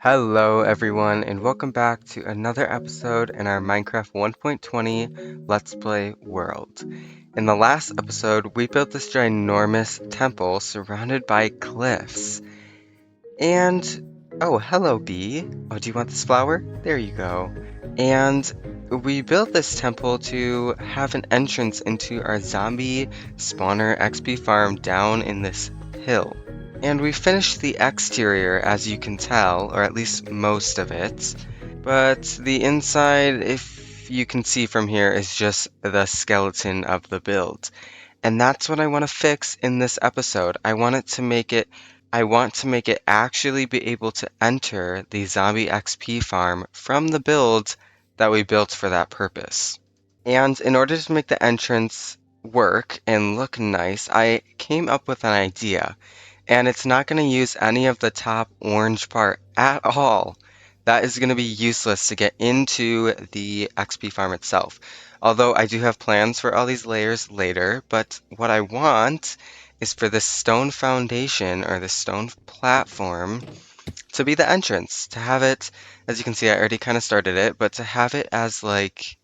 Hello everyone and welcome back to another episode in our Minecraft 1.20 Let's Play world. In the last episode, we built this ginormous temple surrounded by cliffs. Oh, hello bee. Oh, do you want this flower? There you go. And we built this temple to have an entrance into our zombie spawner XP farm down in this hill. And we finished the exterior, as you can tell, or at least most of it. But the inside, if you can see from here, is just the skeleton of the build. And that's what I want to fix in this episode. I want to make it actually be able to enter the zombie XP farm from the build that we built for that purpose. And in order to make the entrance work and look nice, I came up with an idea. And it's not going to use any of the top orange part at all. That is going to be useless to get into the XP farm itself. Although I do have plans for all these layers later, but what I want is for this stone foundation or the stone platform to be the entrance. To have it, as you can see, I already kind of started it, but to have it as like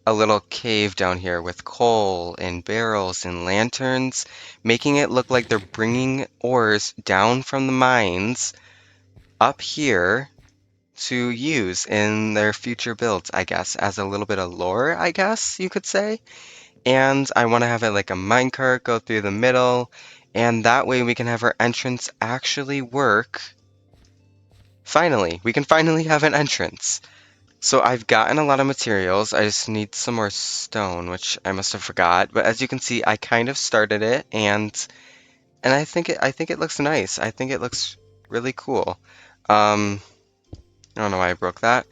a little cave down here with coal and barrels and lanterns, making it look like they're bringing ores down from the mines up here to use in their future builds, I guess, as a little bit of lore, I guess you could say. And I want to have it like a minecart go through the middle, and that way we can have our entrance actually work. Finally, we can finally have an entrance. So I've gotten a lot of materials. I just need some more stone, which I must have forgot. But as you can see, I kind of started it and I think it looks nice. I think it looks really cool. Um, I don't know why I broke that.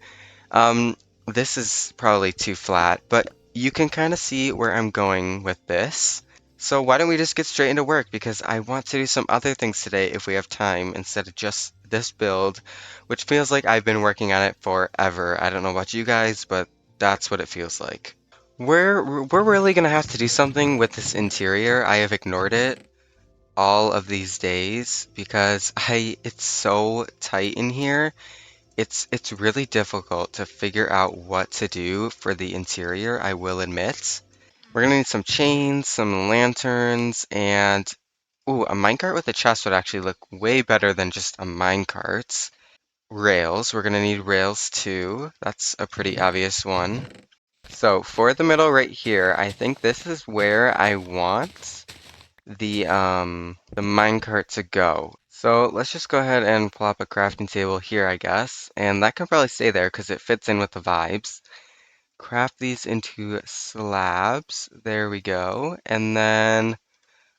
Um, this is probably too flat, but you can kind of see where I'm going with this. So why don't we just get straight into work because I want to do some other things today if we have time instead of just this build, which feels like I've been working on it forever. I don't know about you guys, but that's what it feels like. We're really gonna have to do something with this interior. I have ignored it all of these days because I it's so tight in here. It's really difficult to figure out what to do for the interior, I will admit. We're gonna need some chains, some lanterns, and ooh, a minecart with a chest would actually look way better than just a minecart. Rails, we're gonna need rails too. That's a pretty obvious one. So for the middle right here, I think this is where I want the minecart to go. So let's just go ahead and plop a crafting table here, I guess. And that can probably stay there because it fits in with the vibes. Craft these into slabs. There we go. And then,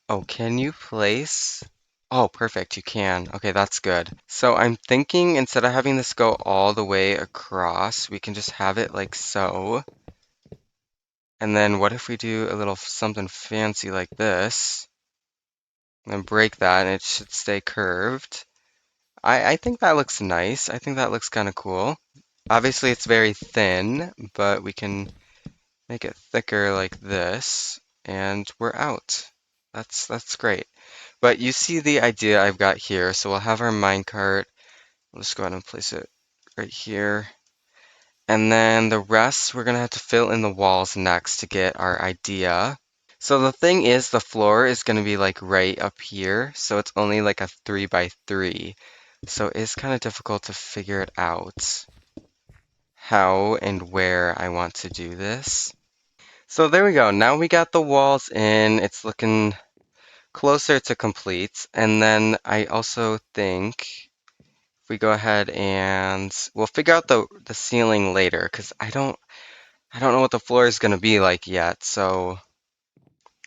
oh, can you place? Oh, perfect, you can. Okay, that's good. So I'm thinking instead of having this go all the way across, we can just have it like so. And then what if we do a little something fancy like this? And then break that and it should stay curved. I think that looks nice. I think that looks kind of cool. Obviously it's very thin, but we can make it thicker like this, and we're out. That's great. But you see the idea I've got here, so we'll have our minecart. Let's go ahead and place it right here. And then the rest we're gonna have to fill in the walls next to get our idea. So the thing is the floor is gonna be like right up here, so it's only like a 3 by 3. So it's kind of difficult to figure it out how and where I want to do this. So there we go. Now we got the walls in. It's looking closer to complete. And then I also think if we go ahead and we'll figure out the ceiling later because I don't know what the floor is going to be like yet. So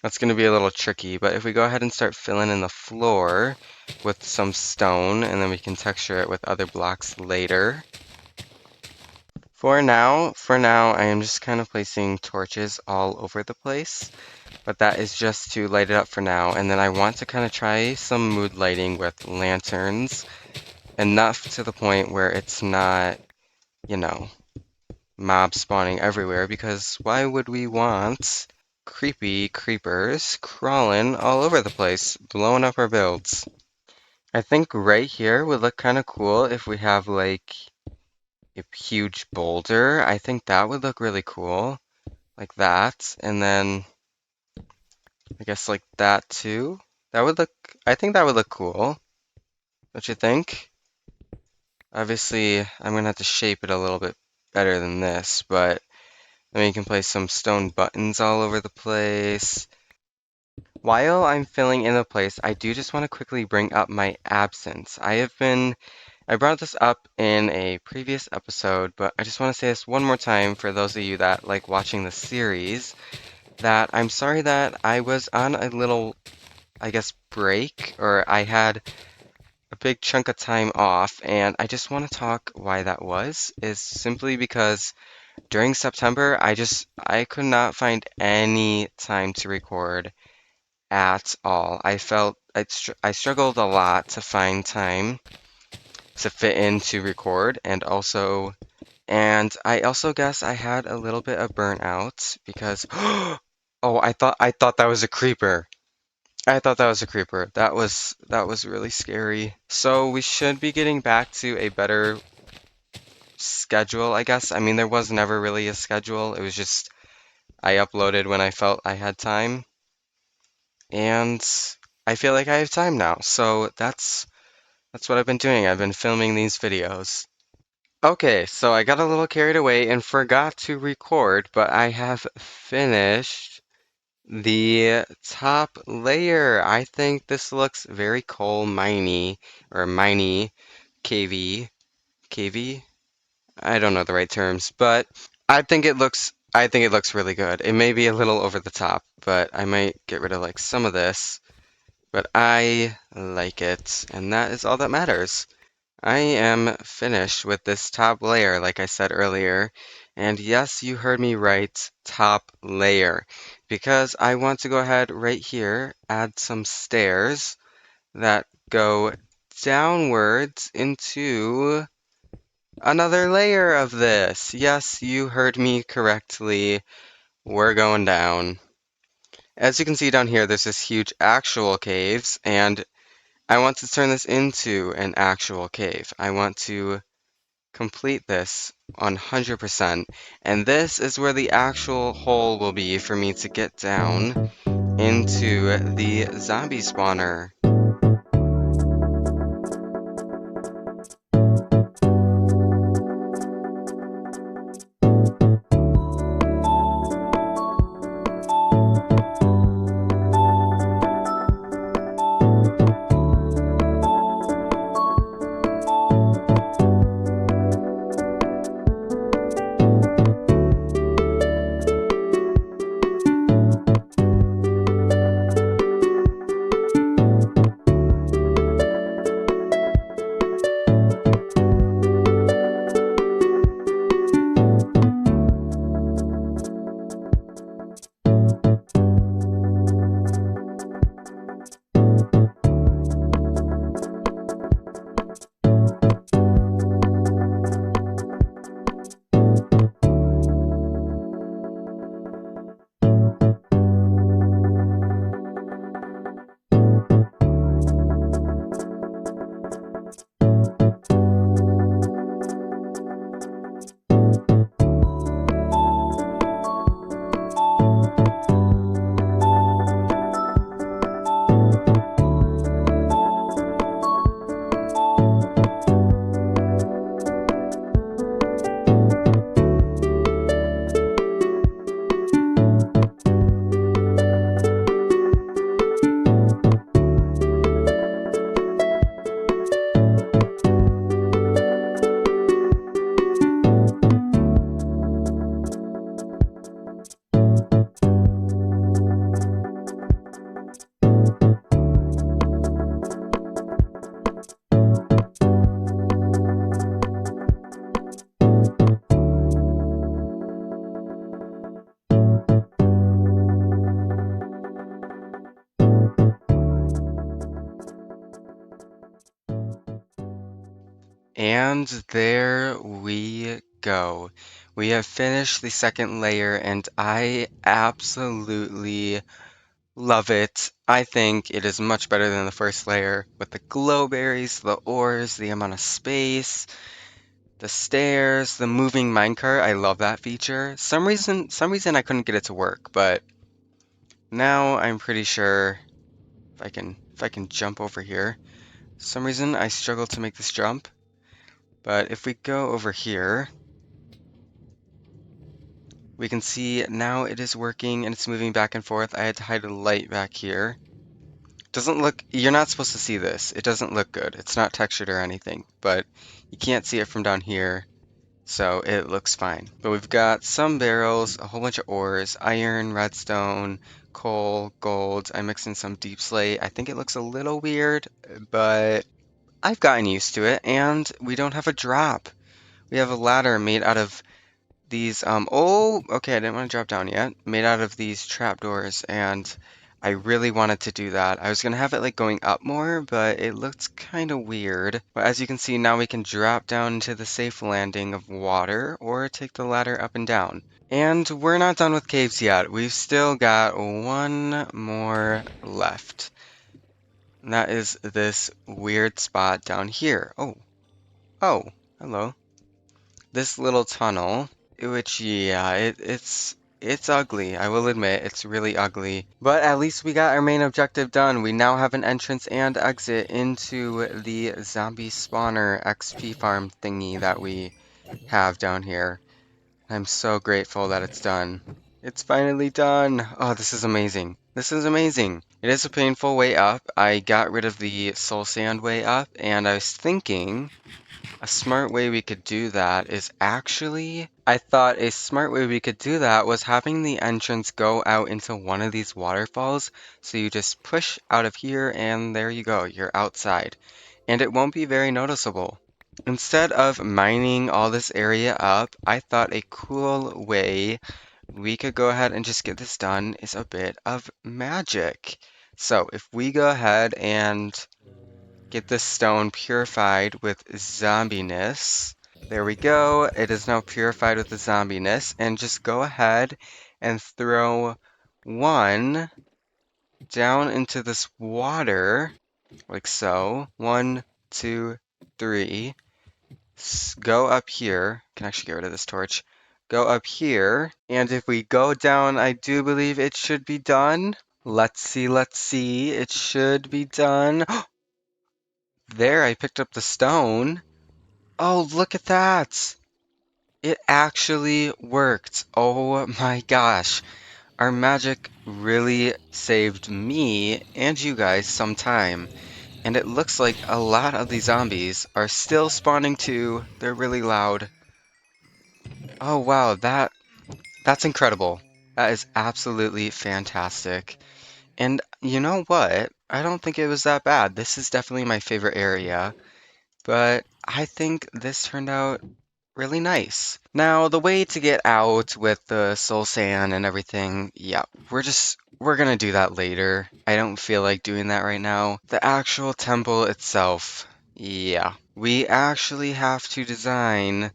that's going to be a little tricky. But if we go ahead and start filling in the floor with some stone and then we can texture it with other blocks later. For now, I am just kind of placing torches all over the place. But that is just to light it up for now. And then I want to kind of try some mood lighting with lanterns, enough to the point where it's not, you know, mob spawning everywhere, because why would we want creepy creepers crawling all over the place, blowing up our builds? I think right here would look kind of cool if we have like a huge boulder. I think that would look really cool, like that. And then I guess like that too. That would look, I think that would look cool. Don't you think? Obviously, I'm gonna have to shape it a little bit better than this, but then you can place some stone buttons all over the place. While I'm filling in the place, I do just want to quickly bring up my absence. I brought this up in a previous episode, but I just want to say this one more time for those of you that like watching the series, that I'm sorry that I was on a little, I guess, break, or I had a big chunk of time off, and I just want to talk why that was, is simply because during September, I could not find any time to record at all. I struggled a lot to find time to fit in to record, and I also guess I had a little bit of burnout because oh, I thought that was a creeper. I thought that was a creeper. That was really scary. So we should be getting back to a better schedule, I guess. I mean, there was never really a schedule. It was just I uploaded when I felt I had time, and I feel like I have time now. So that's what I've been doing. I've been filming these videos. Okay, so I got a little carried away and forgot to record, but I have finished the top layer. I think this looks very coal miney or miney, cavey, cavey. I don't know the right terms, but I think it looks really good. It may be a little over the top, but I might get rid of like some of this, but I like it, and that is all that matters. I am finished with this top layer, like I said earlier. And yes, you heard me right, top layer. Because I want to go ahead right here, add some stairs that go downwards into another layer of this. Yes, you heard me correctly. We're going down. As you can see down here, there's this huge actual caves, and I want to turn this into an actual cave. I want to complete this 100%. And this is where the actual hole will be for me to get down into the zombie spawner. And there we go. We have finished the second layer, and I absolutely Love it. I think it is much better than the first layer with the glow berries, the ores, the amount of space, the stairs, the moving minecart. I love that feature. Some reason I couldn't get it to work, but now I'm pretty sure if I can jump over here. Some reason I struggle to make this jump, but if we go over here, we can see now it is working and it's moving back and forth. I had to hide a light back here. Doesn't look, you're not supposed to see this. It doesn't look good. It's not textured or anything, but you can't see it from down here, so it looks fine. But we've got some barrels, a whole bunch of ores, iron, redstone, coal, gold. I mixed in some deep slate. I think it looks a little weird, but I've gotten used to it, and we don't have a drop. We have a ladder made out of these, oh, okay, I didn't want to drop down yet. Made out of these trapdoors, and I really wanted to do that. I was gonna have it like going up more, but it looked kind of weird. But as you can see, now we can drop down into the safe landing of water or take the ladder up and down. And we're not done with caves yet. We've still got one more left. And that is this weird spot down here. Oh, hello. This little tunnel, which yeah, it's ugly. I will admit it's really ugly. But at least we got our main objective done. We now have an entrance and exit into the zombie spawner XP farm thingy that we have down here. I'm so grateful that it's done. It's finally done. Oh, this is amazing. This is amazing. It is a painful way up. I got rid of the soul sand way up, and I was thinking a smart way we could do that is actually, I thought a smart way we could do that was having the entrance go out into one of these waterfalls. So you just push out of here and there you go, you're outside. And it won't be very noticeable. Instead of mining all this area up, I thought a cool way we could go ahead and just get this done is a bit of magic. So if we go ahead and get this stone purified with zombiness. There we go. It is now purified with the zombiness. And just go ahead and throw one down into this water, like so. One, two, three. Go up here. Can actually get rid of this torch. Go up here. And if we go down, I do believe it should be done. Let's see, let's see. It should be done. There, I picked up the stone. Oh, look at that! It actually worked. Oh my gosh. Our magic really saved me and you guys some time. And it looks like a lot of these zombies are still spawning too. They're really loud. Oh wow, that's incredible. That is absolutely fantastic. And you know what? I don't think it was that bad. This is definitely my favorite area. But I think this turned out really nice. Now, the way to get out with the soul sand and everything, yeah, we're gonna do that later. I don't feel like doing that right now. The actual temple itself, yeah, we actually have to design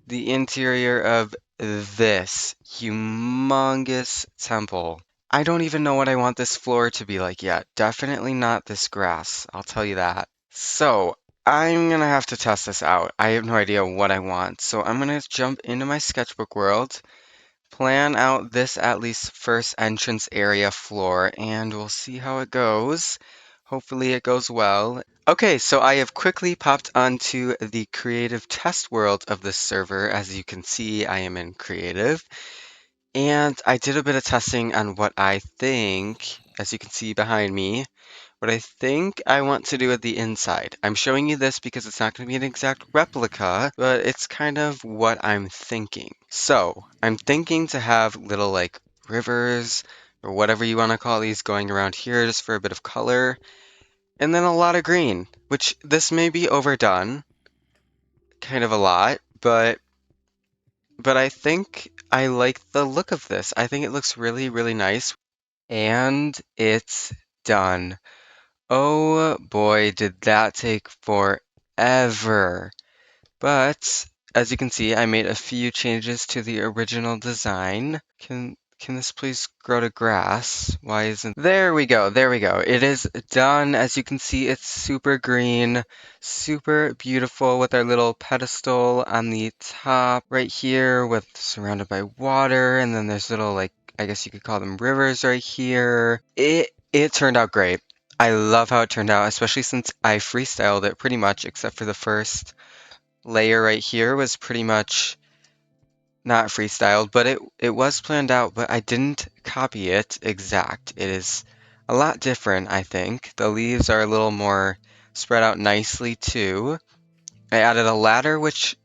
the interior of this humongous temple. I don't even know what I want this floor to be like yet. Definitely not this grass, I'll tell you that. So, I'm gonna have to test this out. I have no idea what I want. So I'm gonna jump into my sketchbook world, plan out this at least first entrance area floor, and we'll see how it goes. Hopefully it goes well. Okay, so I have quickly popped onto the creative test world of this server. As you can see, I am in creative. And I did a bit of testing on what I think, as you can see behind me, what I think I want to do at the inside. I'm showing you this because it's not going to be an exact replica, but it's kind of what I'm thinking. So, I'm thinking to have little like rivers or whatever you want to call these going around here just for a bit of color, and then a lot of green, which this may be overdone kind of a lot, but I think I like the look of this. I think it looks really, really nice. And it's done. Oh boy, did that take forever. But as you can see, I made a few changes to the original design. Can this please grow to grass? Why isn't... There we go, there we go. It is done. As you can see, it's super green, super beautiful with our little pedestal on the top right here with surrounded by water. And then there's little, like, I guess you could call them rivers right here. It turned out great. I love how it turned out, especially since I freestyled it pretty much, except for the first layer right here was pretty much not freestyled, but it was planned out, but I didn't copy it exact. It is a lot different, I think. The leaves are a little more spread out nicely too. I added a ladder, which,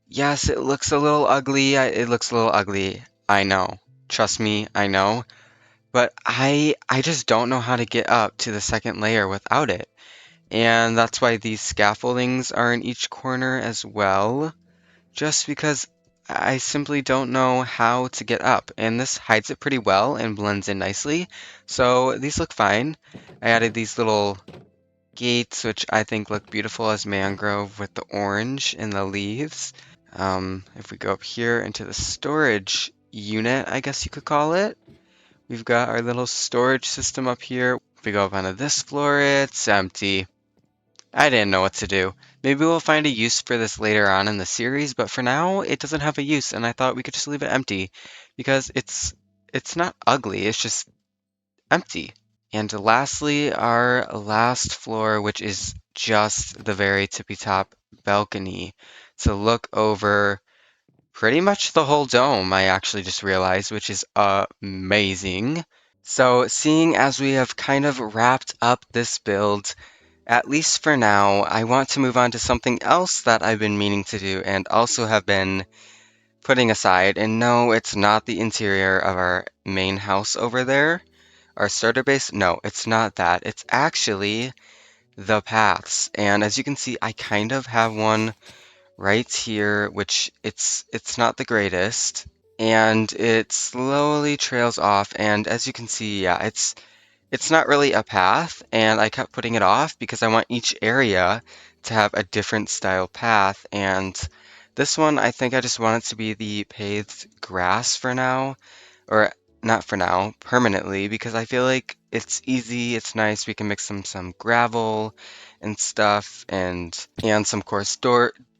yes, it looks a little ugly. It looks a little ugly. I know. Trust me, I know. But I just don't know how to get up to the second layer without it. And that's why these scaffoldings are in each corner as well, just because I simply don't know how to get up. And this hides it pretty well and blends in nicely. So these look fine. I added these little gates, which I think look beautiful as mangrove with the orange in the leaves. If we go up here into the storage unit, I guess you could call it, we've got our little storage system up here. If we go up onto this floor, it's empty. I didn't know what to do. Maybe we'll find a use for this later on in the series, but for now, it doesn't have a use, and I thought we could just leave it empty because it's not ugly, it's just empty. And lastly, our last floor, which is just the very tippy top balcony to look over pretty much the whole dome, I actually just realized, which is amazing. So seeing as we have kind of wrapped up this build, at least for now, I want to move on to something else that I've been meaning to do and also have been putting aside. And no, it's not the interior of our main house over there, our starter base. No, it's not that. It's actually the paths. And as you can see, I kind of have one right here, which it's not the greatest. And it slowly trails off. And as you can see, yeah, it's not really a path, and I kept putting it off because I want each area to have a different style path. And this one, I think I just want it to be the paved grass for now, or not for now, permanently, because I feel like it's easy, it's nice. We can mix some gravel and stuff, and some coarse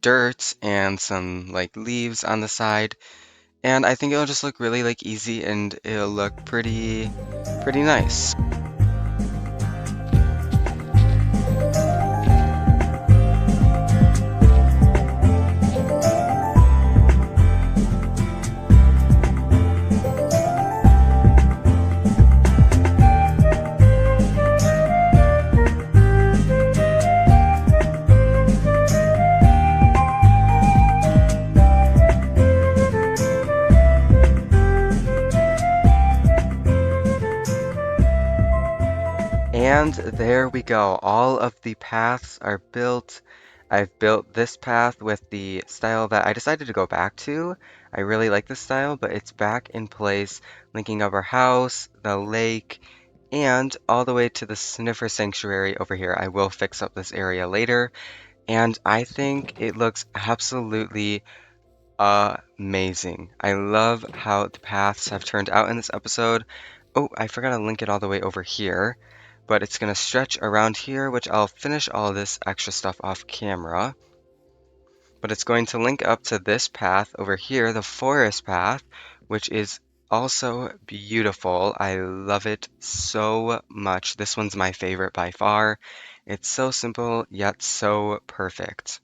dirt and some like leaves on the side. And I think it'll just look really like easy and it'll look pretty nice. And there we go. All of the paths are built. I've built this path with the style that I decided to go back to. I really like this style, but it's back in place, linking up our house, the lake, and all the way to the Sniffer Sanctuary over here. I will fix up this area later, and I think it looks absolutely amazing. I love how the paths have turned out in this episode. Oh, I forgot to link it all the way over here, but it's going to stretch around here, which I'll finish all this extra stuff off camera. But it's going to link up to this path over here, the forest path, which is also beautiful. I love it so much. This one's my favorite by far. It's so simple, yet so perfect.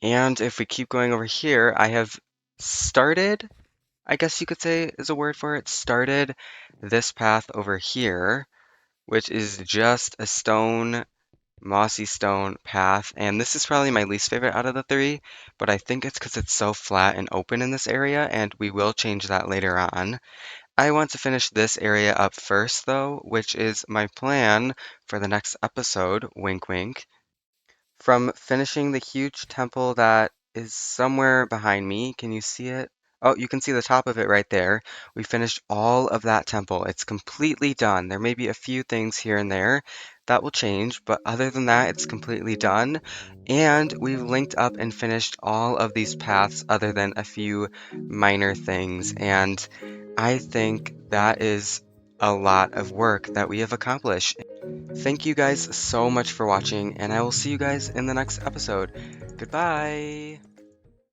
And if we keep going over here, I have started, I guess you could say is a word for it, started this path over here, which is just a stone, mossy stone path. And this is probably my least favorite out of the three, but I think it's because it's so flat and open in this area, and we will change that later on. I want to finish this area up first, though, which is my plan for the next episode, wink wink. From finishing the huge temple that is somewhere behind me. Can you see it? Oh, you can see the top of it right there. We finished all of that temple. It's completely done. There may be a few things here and there that will change, but other than that, it's completely done. And we've linked up and finished all of these paths other than a few minor things. And I think that is a lot of work that we have accomplished. Thank you guys so much for watching, and I will see you guys in the next episode. Goodbye!